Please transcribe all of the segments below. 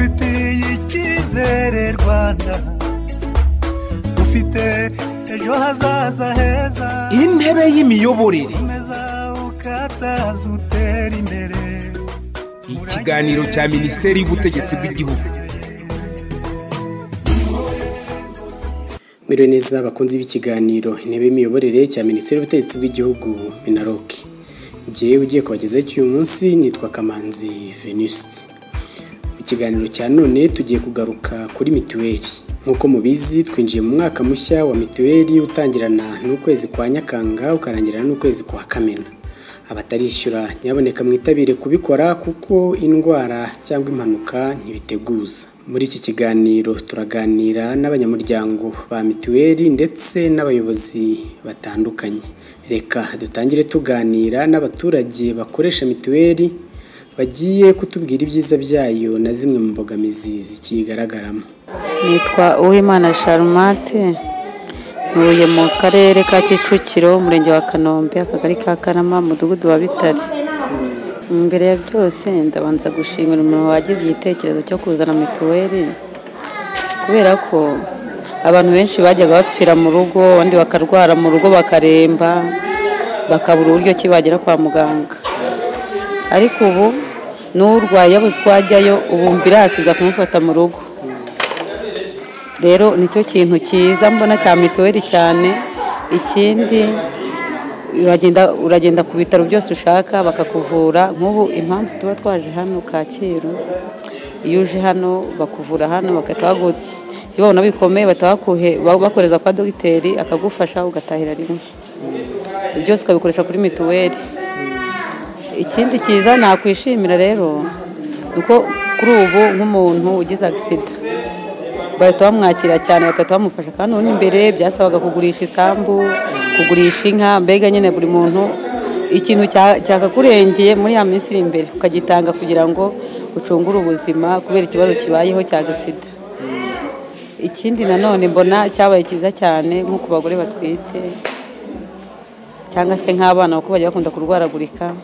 ufitiye icyizere Rwanda, ufite ejo hazaza heza. Intebe y'imiyoborere, ukataza utera imbere. Ikiganiro cya Minisiteri y'Ubutegetsi bw'Igihugu. Mwiriwe neza abakunzi b'ikiganiro intebe y'imiyoborere cya Minisiteri y'Ubutegetsi bw'Igihugu Minaloc. Ngiye ugiye kubagezaho uyu munsi nitwa Kamanzi Venuste. Mu kiganiro cya none tugiye kugaruka kuri mituweli. Nkuko mubizi twinjiye mu mwaka mushya wa mituweli utangirana n'ukwezi kwa Nyakanga ukarangirana n'ukwezi kwa Kamena. Abatarishyura nyaboneka mwitabire kubikora kuko indwara cyangwa impanuka ntibiteguza. Muri iki kiganiro turaganira n'abanyamuryango ba mituweli ndetse n'abayobozi batandukanye. Reka dutangire tuganira n'abaturage bakoresha mituweli bagiye kutubwira ibyiza byayo na zimwe mu mbogamizi zikigaragaramo. Nitwa Uwimana Charmate, ntuye mu karere ka Kicukiro, umurenge wa Kanombe, akagari ka Karama, umudugudu wa Bitare. Mbere ya byose ndabanza gushimira umuntu wagize igitekerezo cyo kuzana mituweli, kubera ko abantu benshi bajyaga bapfira mu rugo, abandi bakarwara mu rugo bakaremba, bakabura uburyo ki bagera kwa muganga. Ariko ubu n'urwaye yabuze uko ajyayo, ubu mbirasiza kumufata mu rugo. Rero nicyo kintu cyiza mbona cya mituweli cyane. Ikindi uragenda ku bitaro byose ushaka bakakuvura. Nk'ubu impamvu tuba twaje hano Kacyiru, iyo uje hano bakuvura hano bakatwago kibona bikomeye bakoreza kwa dogiteri akagufasha ugatahira rimwe. Byose ukabikoresha kuri mituweli. Ikindi cyiza nakwishimira rero duko kuri ubu nk'umuntu ugize accident bahita bamwakira cyane, bakahita bamufasha. Kandi imbere byasabaga kugurisha isambu, kugurisha inka, mbega nyine buri muntu ikintu cyakakurengeye muri ya minsi iri imbere ukagitanga kugira ngo ucungure ubuzima kubera ikibazo kibayeho cya accident. Ikindi nanone mbona cyabaye cyiza cyane nko ku bagore batwite cyangwa se nk'abana kuko bajya bakunda kurwaragurika,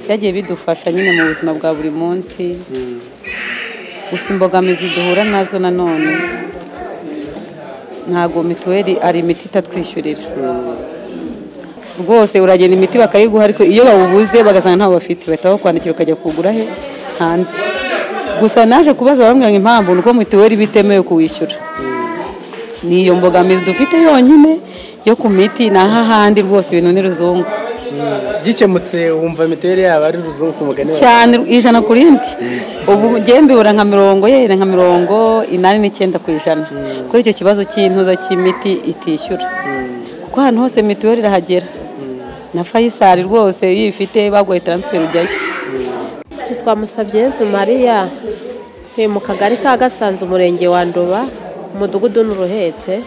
byagiye bidufasha nyine mu buzima bwa buri munsi. Gusa imbogamizi duhura nazo nanone, ntago mituweli ari imiti itatwishyurira. Rwose uragenda imiti bakayiguha, ariko iyo bawubuze bagasanga ntaho bafite bahita bakwandikira ukajya kugura hanze. Gusa naje kubaza bamwe ngo impamvu nuko mituweli bitemewe kuwishyura. Niyo mbogamizi dufite yonyine yo ku miti, naho handi rwose ibintu ni ruzungu. Gikemutse wumva mituweli yaba ari ruzungu ku mugani cyane ijana ku rindi. Ubu gembe ura nka 89% kuri icyo kibazo cy'intuza cy'imiti itishyura. Kuko hano hose mituweli irahagera. Na Faisal rwose yifite bagoye transfer ujyayo. Twamusabye Yesu Maria mu kagari ka Gasanze, umurenge wa Ndoba, umudugudu n'uruhetse.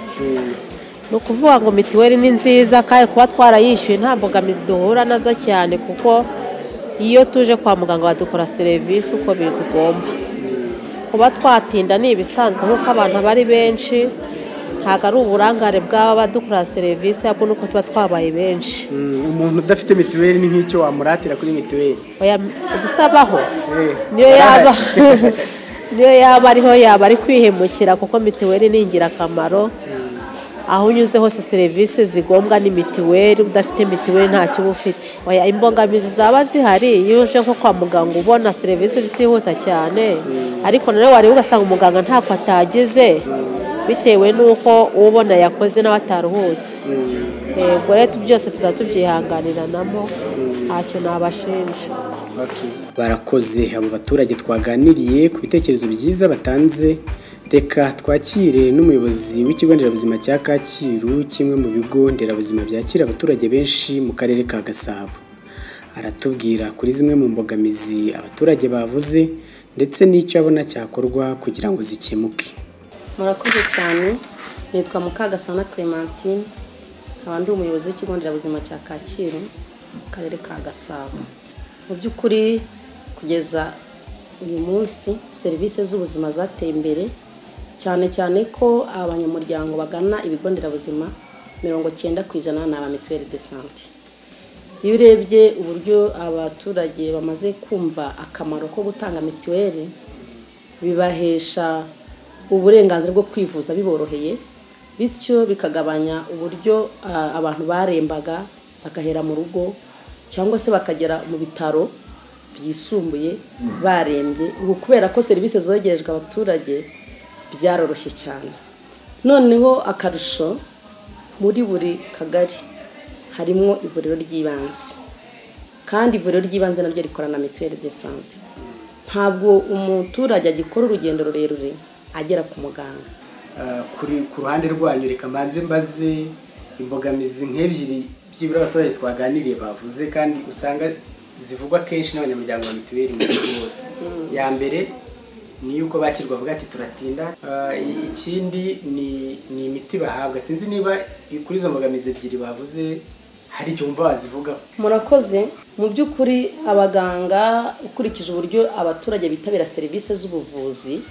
No kuvuga ngo mituweli ni nziza kandi kuba twarayishyuye nta mbogamizi duhura nazo cyane, kuko iyo tuje kwa muganga badukora serivisi uko bigomba. Kuba twatinda ni ibisanzwe kuko abantu bari benshi, ntago ari uburangare bw'aba badukora serivisi, ahubwo nuko tuba twabaye benshi. Umuntu udafite mituweli ni nk'icyo wamuratira kuri mituweli. Oya, ubusabaho niyo yaba ariho yaba ari kwihemukira, kuko mituweli ni ingirakamaro. Aho unyuze hose serivisi zigombwa ni mituweli, udafite mituweli ntacyo uba ufite. Oya, imbogamizi zaba zihari iyo uje nko kwa muganga ubona serivisi zitihuta cyane, ariko nawe wari ugasanga umuganga ntako atagize bitewe n'uko ubona yakoze n'abataruhutse. Ubwo rero byose tuzatubyihanganiranamo, ntacyo nabashinja. Barakoze abo baturage twaganiriye ku bitekerezo byiza batanze. Reka twakire n'umuyobozi w'ikigo nderabuzima cya Kacyiru, kimwe mu bigo nderabuzima byakira abaturage benshi mu karere ka Gasabo. Aratubwira kuri zimwe mu mbogamizi abaturage bavuze ndetse n'icyo abona cyakorwa kugira ngo zikemuke. Murakoze cyane. Nitwa Mukagasana Clementine, abandi umuyobozi w'ikigo nderabuzima cya Kacyiru mu karere ka Gasabo. Mu by'ukuri kugeza uyu munsi serivisi z'ubuzima zateye imbere cyane ko abanyamuryango bagana ibigo nderabuzima 90% n'aba mituweli de santé. Iyo urebye uburyo abaturage bamaze kumva akamaro ko gutanga mituweli, bibahesha uburenganzira bwo kwivuza biboroheye, bityo bikagabanya uburyo abantu barembaga bakahera mu rugo cyangwa se bakagera mu bitaro byisumbuye barembye. Ubu kubera ko serivisi zogerejwe abaturage byaroroshye cyane. Noneho akarusho, muri buri kagari harimo ivuriro ry'ibanze, kandi ivuriro ry'ibanze naryo rikorana na mituweli de sante. Ntabwo umuturage agikora urugendo rurerure agera ku muganga. Ku ruhande rwanyu reka mbanze mbaze imbogamizi nk'ebyiri byibura abaturage twaganiriye bavuze kandi usanga zivugwa kenshi n'abanyamuryango ba mituweli mu gihugu hose. Ya mbere ni yuko bakirwa bavuga ati turatinda, ikindi ni imiti bahabwa. Sinzi niba kuri izo mbogamizi ebyiri bavuze hari icyo wumva wazivugaho. Murakoze. Mu by'ukuri abaganga, ukurikije uburyo abaturage bitabira serivisi z'ubuvuzi,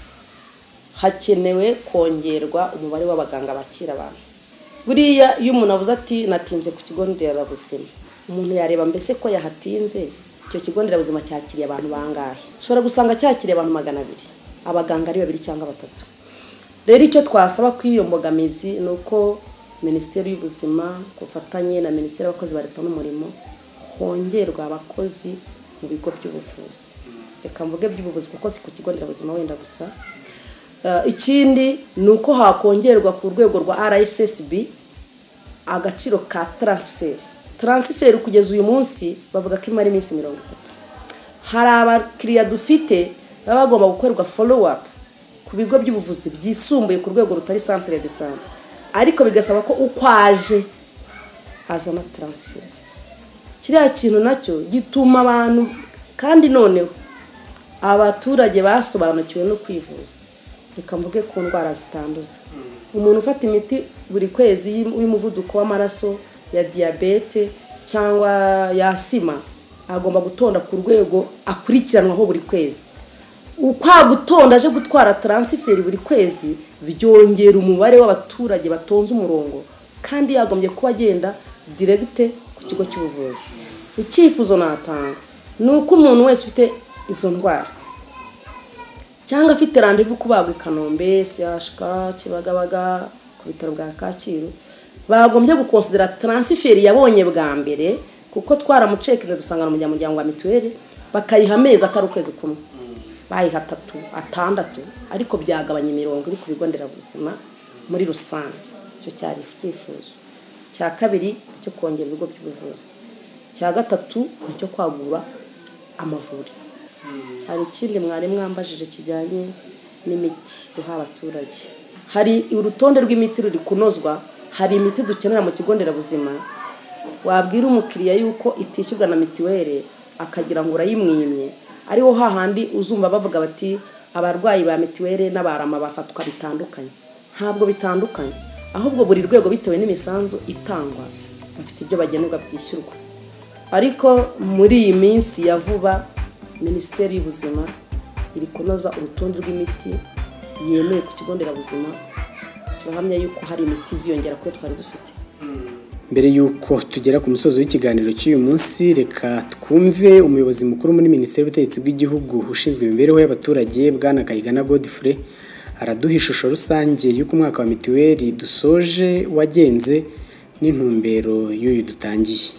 hakenewe kongerwa umubare w'abaganga bakira abantu. Buriya iyo umuntu avuze ati natinze ku kigo nderabuzima, umuntu yareba mbese ko yahatinze icyo kigo nderabuzima cyakiriye abantu bangahe. Ushobora gusanga cyakiriye abantu 200, abaganga ari 2 cyangwa 3. Rero icyo twasaba ku iyo mbogamizi ni uko Minisiteri y'Ubuzima kufatanye na Minisiteri y'Abakozi ba Leta n'Umurimo hongerwa abakozi mu bigo by'ubuvuzi. Reka mvuge by'ubuvuzi kuko si ku kigo nderabuzima wenda gusa. Ikindi ni uko hakongerwa ku rwego rwa RSSB agaciro ka transfer kugeza uyu munsi bavuga ko imara iminsi 30. Hari abakiriya dufite baba bagomba gukorerwa follow up ku bigo by'ubuvuzi byisumbuye ku rwego rutari centre de santé, ariko bigasaba ko ukwaje azana transfer. Kiriya kintu nacyo gituma abantu, kandi noneho abaturage basobanukiwe no kwivuza. Reka mvuge ku ndwara zitanduza. Umuntu ufata imiti buri kwezi y'umuvuduko w'amaraso, ya diabete cyangwa ya sima, agomba gutonda ku rwego akurikiranwaho buri kwezi. Ukwa gutonda aje gutwara transfer buri kwezi byongera umubare w'abaturage batonze umurongo, kandi yagombye kuba agenda direct ku kigo cy'ubuvuzi. Icyifuzo natanga ni uko umuntu wese ufite izo ndwara cyangwa afite rendez-vous kubagwa i Kanombe, CHK, Kibagabaga, ku bitaro bwa Kacyiru, bagombye gukonsidera transfer yabonye bwa mbere, kuko twaramucekize dusanga mu muryango wa mituweli bakayiha amezi atari ukwezi kumwe, bayiha 3, 6, ariko byagabanya imirongo iri ku bigo nderabuzima muri rusange. Icyo cyari icyifuzo. Cya kabiri cyo kongera ibigo by'ubuvuzi. Cya gatatu cyo kwagura amavuriro. Hari ikindi mwari mwambajije kijyanye n'imiti duha abaturage. Hari urutonde rw'imiti ruri kunozwa. Hari imiti dukenera mu kigo nderabuzima, wabwira umukiriya yuko itishyurwa na mituweli akagira ngo urayimwimye, ariho hahandi uzumva bavuga bati abarwayi ba mituweli n'abarama bafatwa bitandukanye. Ntabwo bitandukanye, ahubwo buri rwego bitewe n'imisanzu itangwa bafite ibyo bagenerwa byishyurwa. Ariko muri iyi minsi ya vuba Minisiteri y'Ubuzima iri kunoza urutonde rw'imiti yemewe ku kigo nderabuzima. Turahamya yuko hari imiti ziyongera ko twari dufite. Mbere yuko tugera ku musozo w'ikiganiro cy'uyu munsi, reka twumve umuyobozi mukuru muri Minisiteri y'Ubutegetsi bw'Igihugu ushinzwe imibereho y'abaturage, Bwana Kayigana Godfrey, araduha ishusho rusange y'uko umwaka wa mituweli dusoje wagenze n'intumbero y'uyu dutangiye,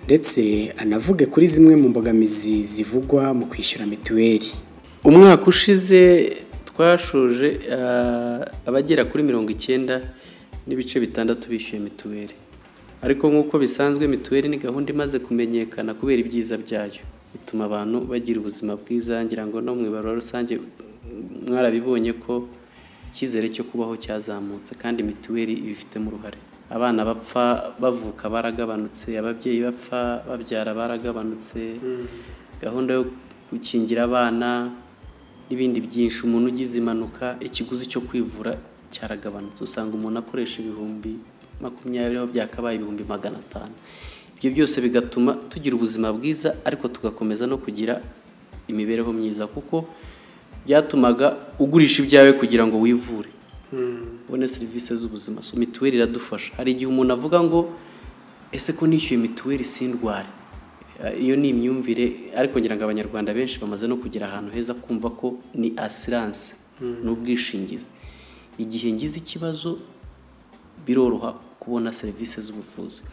ndetse anavuge kuri zimwe mu mbogamizi zivugwa mu kwishyura mituweli. Umwaka ushize twashoje abagera kuri 90.6 bishyuye mituweli, ariko nk'uko bisanzwe mituweli ni gahunda imaze kumenyekana kubera ibyiza byayo, bituma abantu bagira ubuzima bwiza. Ngira ngo no mu ibarura rusange mwarabibonye ko icyizere cyo kubaho cyazamutse, kandi mituweli ibifitemo uruhare. Abana bapfa bavuka baragabanutse, ababyeyi bapfa babyara baragabanutse, gahunda yo gukingira abana n'ibindi byinshi. Umuntu ugize impanuka, ikiguzi cyo kwivura cyaragabanutse, usanga umuntu akoresha 20,020 aho byakabaye 500. Ibyo byose bigatuma tugira ubuzima bwiza, ariko tugakomeza no kugira imibereho myiza, kuko byatumaga ugurisha ibyawe kugira ngo wivure ubone serivisi z'ubuzima. So mituweli iradufasha. Hari igihe umuntu avuga ngo ese ko nishyuye mituweli sindware, iyo ni imyumvire ariko ngira ngo abanyarwanda benshi bamaze no kugira ahantu heza kumva ko ni assurance n'ubwishingizi. Igihe ngize ikibazo biroroha kubona serivisi z'ubuvuzi,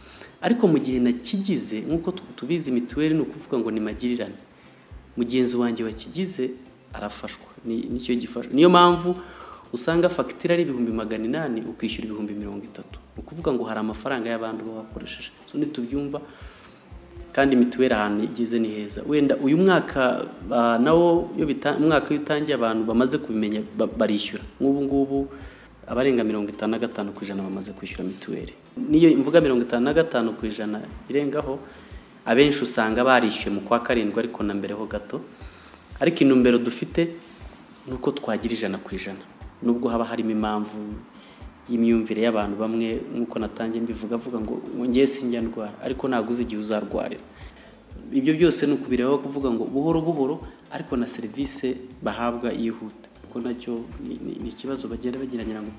ariko mu gihe nakigize nk'uko tubizi mituweli ni ukuvuga ngo ni magirirane, mugenzi wanjye wakigize arafashwa, nicyo gifasha. Niyo mpamvu usanga fagitire ari 800 ukishyura 30,000, ukuvuga ngo hari amafaranga y'abantu bakoresheje. So nitubyumva kandi mituweli ahantu igize ni heza. Wenda uyu mwaka nawo yo umwaka utangiye abantu bamaze kubimenya barishyura. Ngubu abarenga 55% bamaze kwishyura mituweli. Niyo imvuga 55% irengaho, abenshi usanga barishyuye mu kwa karindwi ariko na mbere ho gato. Ariko intumbero dufite nuko twagira 100%, nubwo haba harimo impamvu y'imyumvire y'abantu bamwe nkuko natangiye mbivuga ngo ngiye sinjya ndwara, ariko naguze igihe uzarwarira. Ibyo byose ni ukubiraho kuvuga ngo buhoro buhoro, ariko na serivisi bahabwa yihuta, kuko nacyo ni ikibazo bagenda bagiranye ngo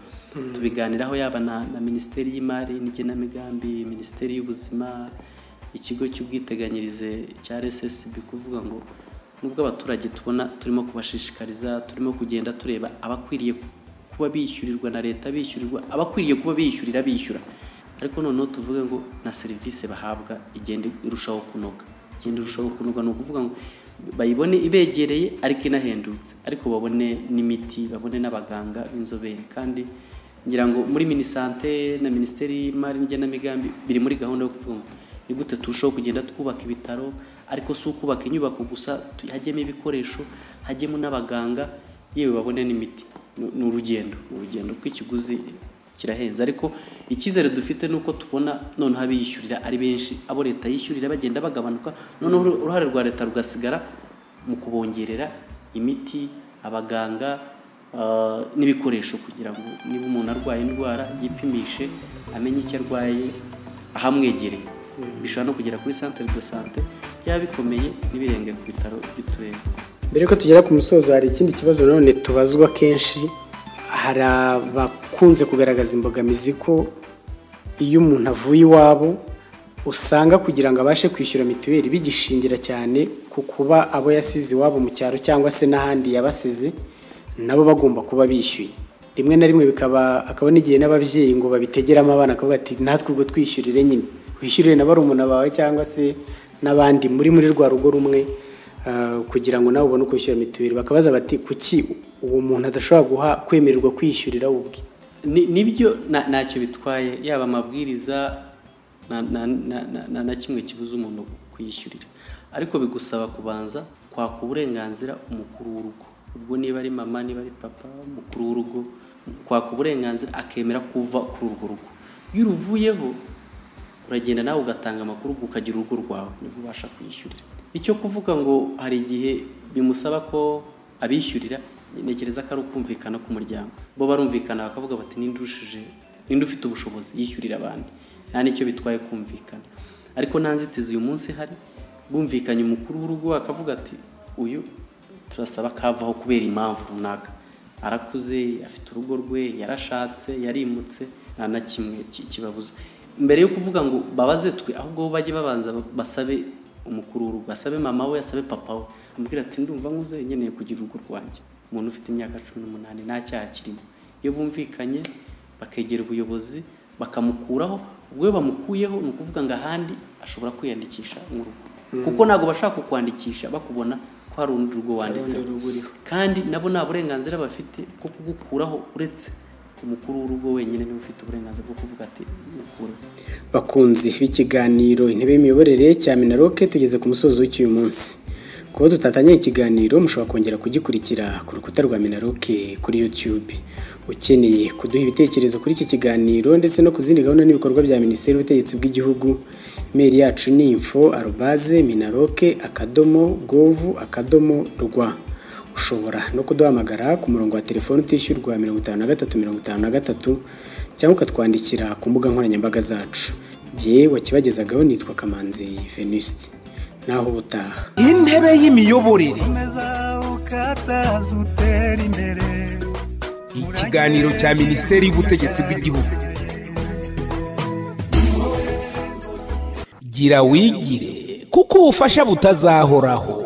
tubiganiraho, yaba na Minisiteri y'Imari n'Igenamigambi, Minisiteri y'Ubuzima, ikigo cy'ubwiteganyirize cya RSSB, kuvuga ngo nubwo abaturage tubona turimo kubashishikariza, turimo kugenda tureba abakwiriye kuba bishyurirwa na leta, bishyurirwa abakwiriye kuba bishyurira bishyura, ariko noneho tuvuga ngo na serivisi bahabwa igenda irushaho kunoga. Ni ukuvuga ngo bayibone ibegereye ariko inahendutse, ariko babone n'imiti, babone n'abaganga b'inzobere. Kandi ngira ngo muri Minisante na Minisiteri y'Imari n'Igenamigambi biri muri gahunda yo kuvuga ngo ni gute turushaho kugenda twubaka ibitaro, ariko si ukubaka inyubako gusa, hajyemo ibikoresho, hajyemo n'abaganga, yewe babone n'imiti. Ni urugendo rw'ikiguzi kirahenze, ariko icyizere dufite nuko tubona noneho abishyurira ari benshi, abo leta yishyurira bagenda bagabanuka, noneho uruhare rwa leta rugasigara mu kubongerera imiti, abaganga n'ibikoresho, kugira ngo niba umuntu arwaye indwara yipimishe, amenye icyo arwaye ahamwegereye. Bishobora no kugera kuri centre de santé, byaba bikomeye n'ibirenge ku bitaro by'uturere. Mbere ko tugera ku musozo, hari ikindi kibazo none tubazwa kenshi. Hari abakunze kugaragaza imbogamizi ko iyo umuntu avuye iwabo usanga kugira ngo abashe kwishyura mituweli bigishingira cyane ku kuba abo yasize iwabo mu cyaro cyangwa se n'ahandi yabasize nabo bagomba kuba bishyuye. Rimwe na rimwe akaba n'igihe n'ababyeyi ngo babitegeramo abana akavuga ati natwe ubwo twishyurire nyine, wishyurire na barumuna bawe cyangwa se n'abandi muri rwa rugo rumwe, kugira ngo nawe ubone kwishyura mituweli. Bakabaza bati kuki uwo muntu adashobora kwemererwa kwishyurira ubwe? Nibyo ntacyo bitwaye, yaba amabwiriza na kimwe kibuza umuntu kwishyurira, ariko bigusaba kubanza kwaka uburenganzira umukuru w'urugo. Ubwo niba ari mama, niba ari papa, umukuru w'urugo kwaka uburenganzira akemera kuva kuri urwo rugo. Iyo uruvuyeho uragenda nawe ugatanga amakuru, ukagira urugo rwawe, nibwo ubasha kwishyurira. Icyo kuvuga ngo hari igihe bimusaba ko abishyurira, nekereza ko ari ukumvikana ku muryango. Bo barumvikana bakavuga bati ninde ufite ubushobozi yishyurira abandi, nta nicyo bitwaye kumvikana. Ariko nta nzitizi uyu munsi hari, bumvikanye umukuru w'urugo akavuga ati uyu turasaba kavaho kubera impamvu runaka, arakuze, afite urugo rwe, yarashatse, yarimutse, nta na kimwe kibabuza. Mbere yo kuvuga ngo babaze twe, ahubwo bajye babanza basabe umukuru w'urugo, basabe mama we, asabe papa we, amubwira ati ndumva nkuze nkeneye kugira urugo rwanjye. Umuntu ufite imyaka 18 nta cyaha kirimo. Iyo bumvikanye bakegera ubuyobozi bakamukuraho, ubwo bamukuyeho ni ukuvuga ngo ahandi ashobora kwiyandikisha nk'urugo, kuko ntago bashaka kukwandikisha bakubona ko hari urundi rugo wanditse, kandi nabo nta burenganzira bafite bwo kugukuraho, uretse umukuru w'urugo wenyine niwe ufite uburenganzira bwo kuvuga ati mukuru. Bakunzi b'ikiganiro Intebe y'Imiyoborere cya Minaroke, tugeze ku musozo w'uyu munsi. Kuba dutatanye ikiganiro mushobora kongera kugikurikira ku rukuta rwa Minaroke kuri YouTube. Ukeneye kuduha ibitekerezo kuri iki kiganiro ndetse no ku zindi gahunda n'ibikorwa bya Minisiteri y'Ubutegetsi bw'Igihugu, mail yacu ni info@minaroke.gov.rw. Ushobora no kuduhamagara ku murongo wa telefone utishyurwa 5353 cyangwa ukatwandikira ku mbuga nkoranyambaga zacu. Jye wakibagezagaho nitwa Kamanzi Venuste. Naho ubutaha. Intebe y'Imiyoborere, ukataza utera imbere. Ikiganiro cya Minisiteri y'Ubutegetsi bw'Igihugu. Gira wigire. kuko ubufasha butazahoraho